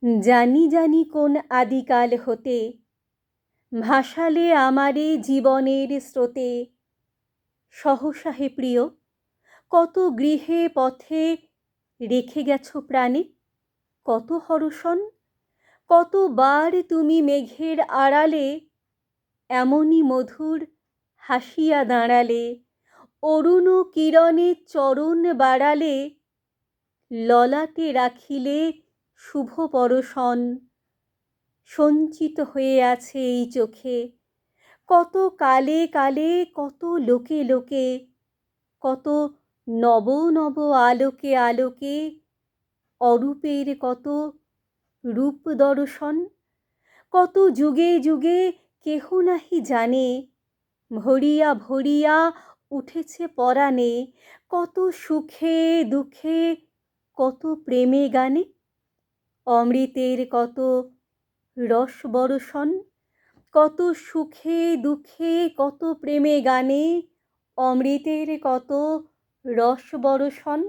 জানি জানি কোন আদিকাল হতে ভাসালে আমারে জীবনের স্রোতে। সহসা হে প্রিয়, কত গৃহে পথে রেখে গেছো প্রাণে, কত হরষণ। কতবার তুমি মেঘের আড়ালে এমনি মধুর হাসিয়া দাঁড়ালে, অরুণ কিরণে চরণ বাড়ালে, ললাটে রাখিলে শুভ পরশন। সঞ্চিত হয়ে আছে এই চোখে, কত কালে কালে, কত লোকে লোকে, কত নব নব আলোকে আলোকে, অরূপের কত রূপ দর্শন। কত যুগে যুগে কেহ নাহি জানে, ভরিয়া ভরিয়া উঠেছে পরাণে, কত সুখে দুঃখে, কত প্রেমে গানে, অমৃতের কত রস বরষণ। কত সুখে দুঃখে, কত প্রেমে গানে, অমৃতের কত রস বরষণ।